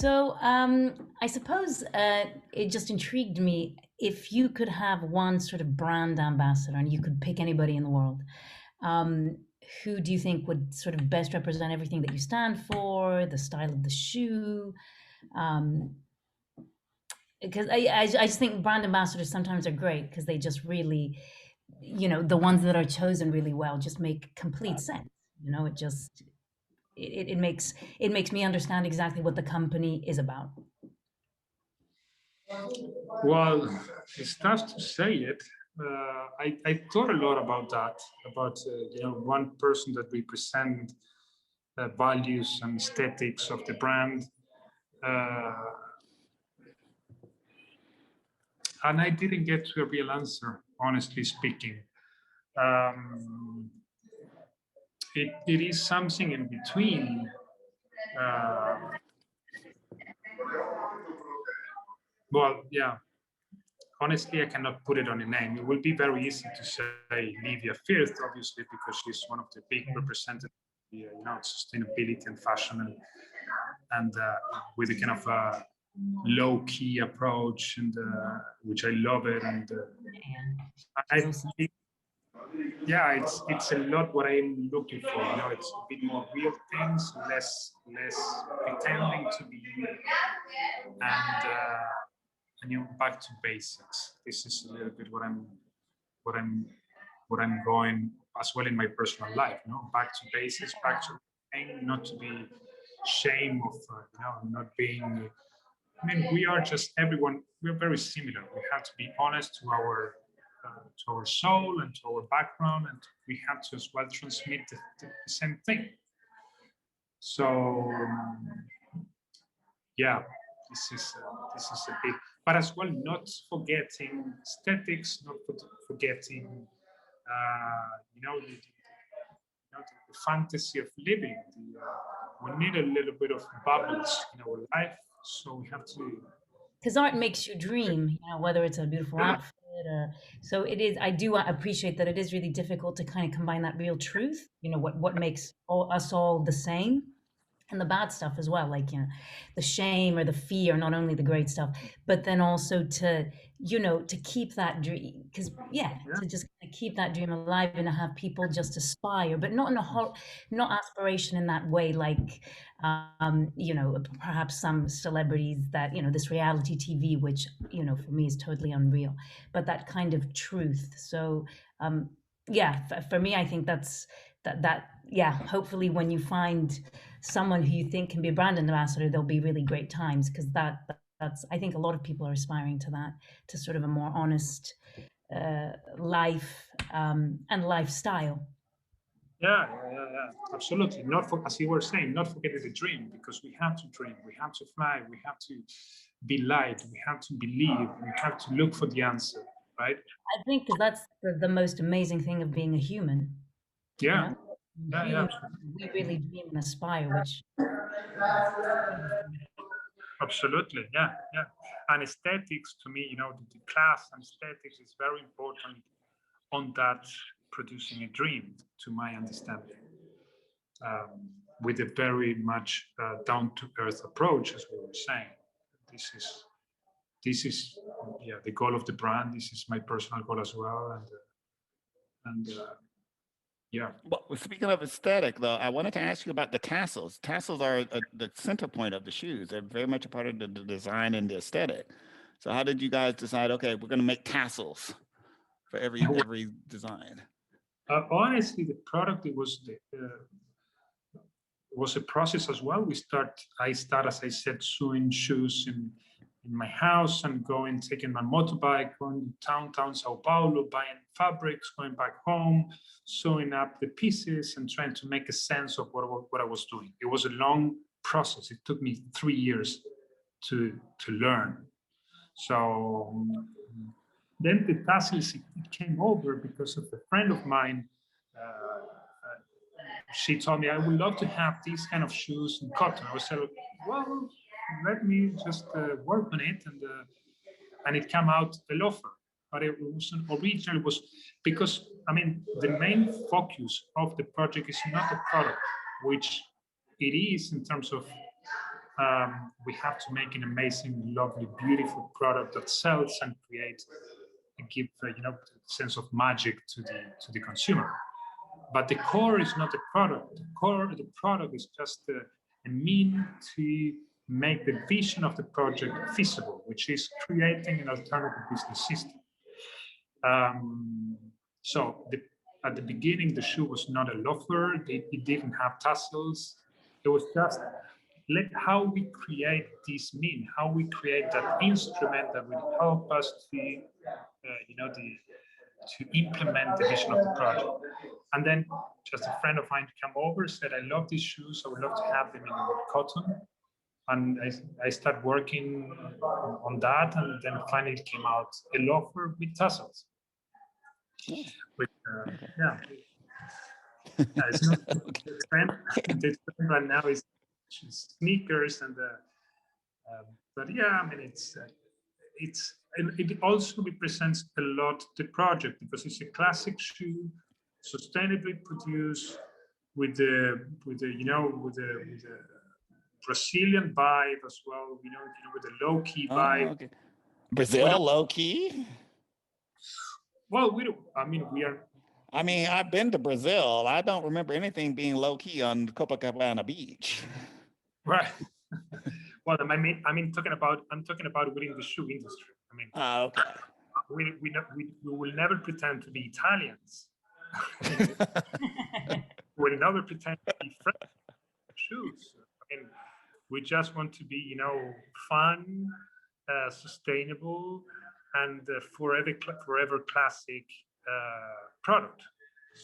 So I suppose it just intrigued me if you could have one sort of brand ambassador and you could pick anybody in the world, um, who do you think would sort of best represent everything that you stand for, the style of the shoe? Um, because I just think brand ambassadors sometimes are great because they just really, the ones that are chosen really well just make complete sense. It just it makes me understand exactly what the company is about. Well, it's tough to say it. I thought a lot about that, about one person that represent values and aesthetics of the brand, uh, and I didn't get to a real answer, honestly speaking. Um, it is something in between. Uh, well, yeah. Honestly, I cannot put it on a name. It will be very easy to say Livia Firth, obviously, because she's one of the big representatives, sustainability and fashion, and with a kind of a low-key approach, and which I love it. And I think, yeah, it's a lot what I'm looking for. It's a bit more real things, less pretending to be, and back to basics. This is a little bit what I'm going as well in my personal life. Back to basics, back to thing, not to be shame of not being. I mean, we are just everyone. We're very similar. We have to be honest to our soul and to our background, and we have to as well transmit the same thing. So yeah, this is a big, but as well not forgetting aesthetics, not forgetting the fantasy of living. We need a little bit of bubbles in our life, so we have to. Because art makes you dream, whether it's a beautiful outfit or so it is. I do appreciate that it is really difficult to kind of combine that real truth, what makes us all the same, and the bad stuff as well, like the shame or the fear, not only the great stuff, but then also to keep that dream, because to just kind of keep that dream alive and to have people just aspire, but not in a whole, not aspiration in that way, like perhaps some celebrities that this reality TV, which for me is totally unreal, but that kind of truth. So for me, I think that hopefully when you find someone who you think can be a brand ambassador, there'll be really great times, because that's I think a lot of people are aspiring to that, to sort of a more honest life and lifestyle. Yeah, absolutely. Not for, as you were saying, not forgetting the dream, because we have to dream, we have to fly, we have to be light, we have to believe, we have to look for the answer, right? I think because that's the most amazing thing of being a human. Yeah, Human, we really dream and aspire, which absolutely, yeah. And aesthetics, to me, the class and aesthetics is very important on that producing a dream, to my understanding, with a very much down-to-earth approach, as we were saying. This is the goal of the brand. This is my personal goal as well, and yeah. Well, speaking of aesthetic, though, I wanted to ask you about the tassels. Tassels are the center point of the shoes. They're very much a part of the design and the aesthetic. So how did you guys decide, okay, we're going to make tassels for every design? Honestly, the product, it was a process as well. I start, as I said, sewing shoes in my house and taking my motorbike, going downtown Sao Paulo, buying fabrics, going back home, sewing up the pieces and trying to make a sense of what I was doing. It was a long process. It took me 3 years to learn. So then the tassels, it came over because of a friend of mine. She told me, I would love to have these kind of shoes in cotton. I was like, well, let me just work on it, and it came out a loafer. But it wasn't original. It was because, I mean, the main focus of the project is not the product, which it is in terms of we have to make an amazing, lovely, beautiful product that sells and creates and give sense of magic to the consumer. But the core is not the product. The product is just a mean to make the vision of the project feasible, which is creating an alternative business system. So at the beginning, the shoe was not a loafer. It didn't have tassels. It was just how we create this mean, how we create that instrument that will help us to, to implement the vision of the project. And then just a friend of mine came over, said, I love these shoes. I would love to have them in cotton. And I started working on that. And then finally it came out a loafer with tassels. Which, it's not the trend. The trend right now is sneakers and but yeah, I mean it also represents a lot the project because it's a classic shoe, sustainably produced with the Brazilian vibe as well. With the low key vibe. Okay. Brazil low key. Well, we don't. I mean, we are. I mean, I've been to Brazil. I don't remember anything being low key on Copacabana Beach. Right. Well, I mean, I'm talking about within the shoe industry. I mean, okay. We will never pretend to be Italians. We'll never pretend to be French shoes. I mean, we just want to be, fun, sustainable, and forever classic product.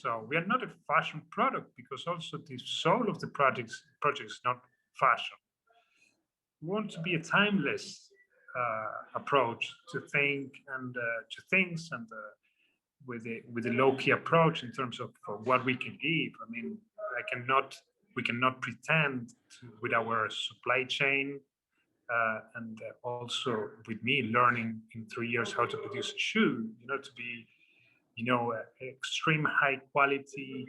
So we are not a fashion product because also the soul of the project is not fashion. We want to be a timeless approach to think and to things, and with a low-key approach in terms of what we can give. I mean, we cannot pretend with our supply chain and also with me learning in 3 years how to produce a shoe, to be, extreme high quality,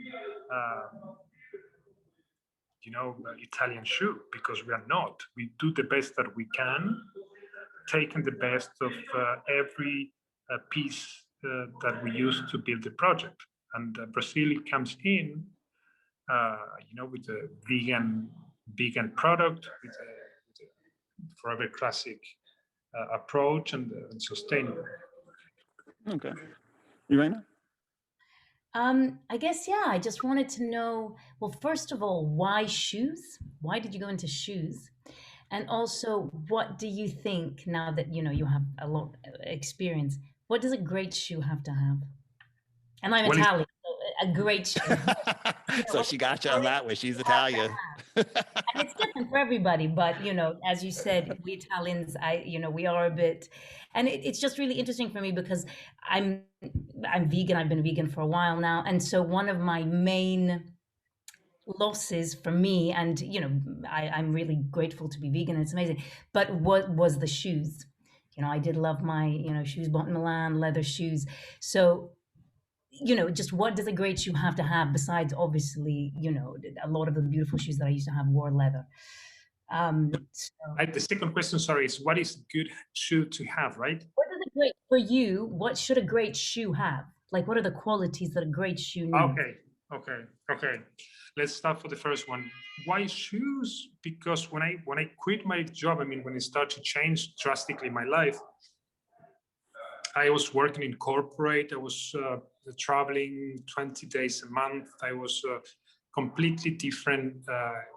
Italian shoe, because we are not. We do the best that we can, taking the best of every piece that we use to build the project. And Brazil comes in, with a vegan product, with a forever classic approach and sustainable. Okay. Irene? I guess, yeah, I just wanted to know, well, first of all, why shoes? Why did you go into shoes? And also, what do you think now that, you have a lot of experience, what does a great shoe have to have? And I'm Italian, so a great shoe. So she got you on that one. She's Italian. And it's different for everybody, but as you said, we Italians, we are a bit, and it's just really interesting for me because I'm vegan. I've been vegan for a while now, and so one of my main losses for me, and I'm really grateful to be vegan. It's amazing, but what was the shoes? I did love my shoes bought in Milan, leather shoes. So just what does a great shoe have to have besides obviously, a lot of the beautiful shoes that I used to have wore leather. The second question, sorry, is what is a good shoe to have, right? For you, what should a great shoe have? Like, what are the qualities that a great shoe needs? Okay. Let's start for the first one. Why shoes? Because when I quit my job, when it started to change drastically my life, I was working in corporate. I was traveling 20 days a month. I was completely different,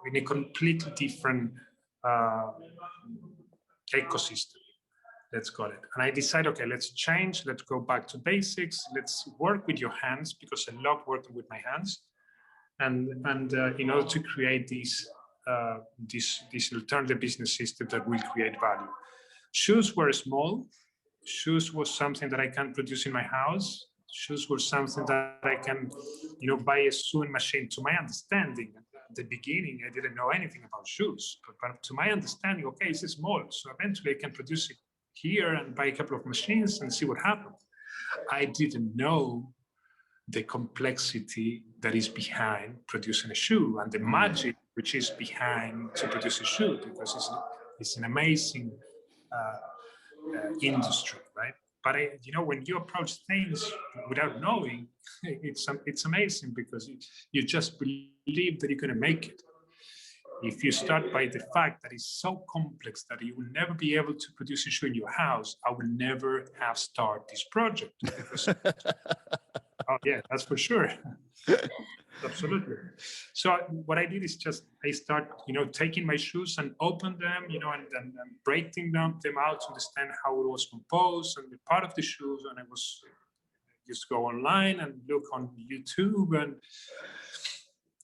in a completely different ecosystem, let's call it. And I decided, okay, let's change. Let's go back to basics. Let's work with your hands because I love working with my hands. And in order to create this alternative business system that will create value. Shoes were small. Shoes was something that I can produce in my house. Shoes were something that I can, buy a sewing machine. To my understanding, at the beginning, I didn't know anything about shoes. But to my understanding, okay, it's small. So eventually I can produce it here and buy a couple of machines and see what happens. I didn't know the complexity that is behind producing a shoe and the magic which is behind to produce a shoe, because it's an amazing industry, right? But when you approach things without knowing, it's amazing, because you just believe that you're going to make it. If you start by the fact that it's so complex that you will never be able to produce a shoe in your house, I will never have started this project. Because, oh yeah, that's for sure. Absolutely. So what I did is just, I start, taking my shoes and open them, and breaking them out to understand how it was composed and the part of the shoes. And I was just go online and look on YouTube, and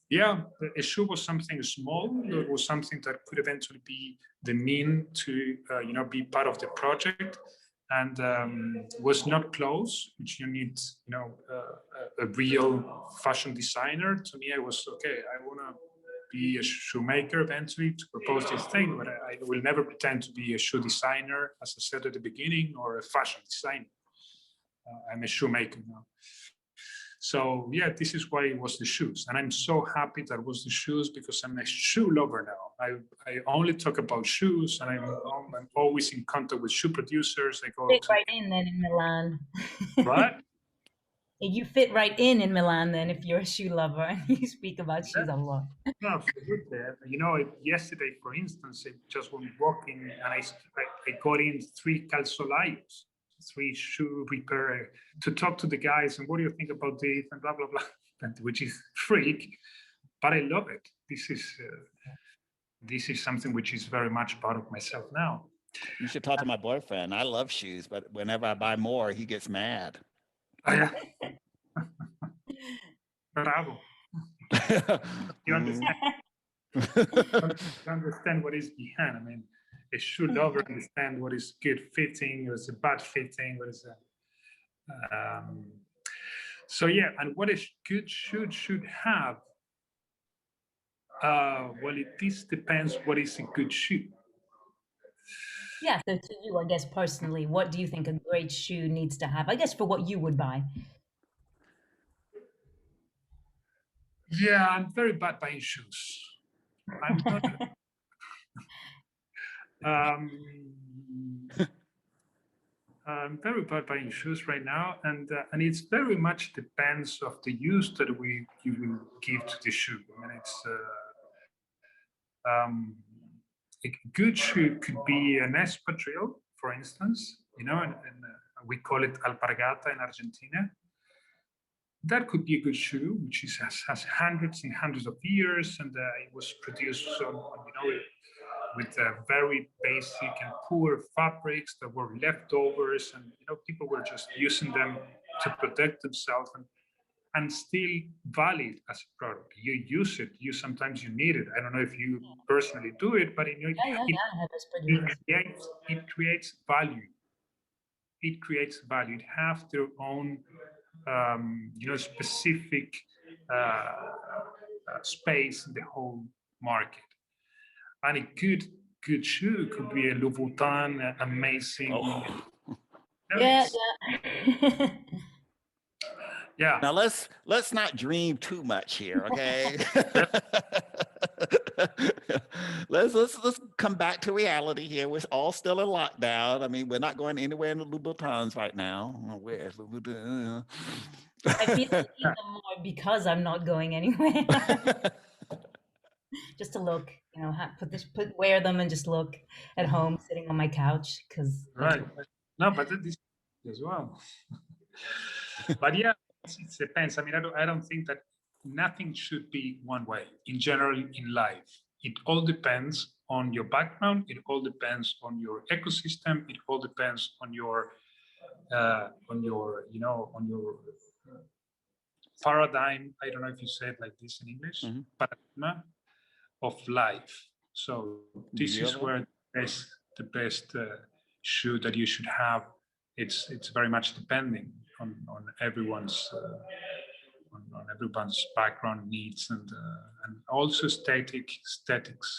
yeah, a shoe was something small. It was something that could eventually be the mean to, be part of the project, and was not close, which you need, a real fashion designer. To me, I was, okay, I want to be a shoemaker eventually to propose this thing, but I will never pretend to be a shoe designer, as I said at the beginning, or a fashion designer. I'm a shoemaker now. So yeah, this is why it was the shoes. And I'm so happy that it was the shoes, because I'm a shoe lover now. I only talk about shoes, and I'm always in contact with shoe producers. I go Fit to, right in then in Milan. right? You fit right in Milan then, if you're a shoe lover and you speak about shoes a lot. No, absolutely. Yesterday, for instance, I just went walking, and I got in 3 calzolayos, 3 shoe repair, to talk to the guys, and what do you think about this, and blah blah blah, and which is freak, but I love it. This is something which is very much part of myself now. You should talk to my boyfriend. I love shoes, but whenever I buy more, he gets mad. Oh, yeah. Bravo. You understand? You understand what is behind. I mean, a shoe lover understand what is good fitting, what is a bad fitting, what is a. So yeah, and what a good shoe should have. Well, this depends what is a good shoe. Yeah, so to you, I guess personally, what do you think a great shoe needs to have? I guess for what you would buy. Yeah, I'm very bad buying shoes. I'm not. I'm very bad buying shoes right now, and it's very much depends of the use that you will give to the shoe. I mean, it's a good shoe could be an espadrille, for instance, and we call it alpargata in Argentina. That could be a good shoe, which has hundreds and hundreds of years, and it was produced with very basic and poor fabrics that were leftovers, and people were just using them to protect themselves, and still valid as a product. You use it. Sometimes you need it. I don't know if you personally do it, but it creates value. It creates value. It has their own specific space in the whole market. And a good shoe could be a Louboutin, amazing. Oh. Yeah. Yeah. Now let's not dream too much here, okay? let's come back to reality here. We're all still in lockdown. I mean, we're not going anywhere in the Louboutins right now. Where's Louboutin? I feel like even more because I'm not going anywhere. Just to look, wear them and just look at home, sitting on my couch, because right. No, but this as well. But yeah, it depends. I mean, I don't think that nothing should be one way in general in life. It all depends on your background. It all depends on your ecosystem. It all depends on your paradigm. I don't know if you say it like this in English, paradigm of life. So this is where the best shoe that you should have. It's very much depending on everyone's on everyone's background needs, and also aesthetics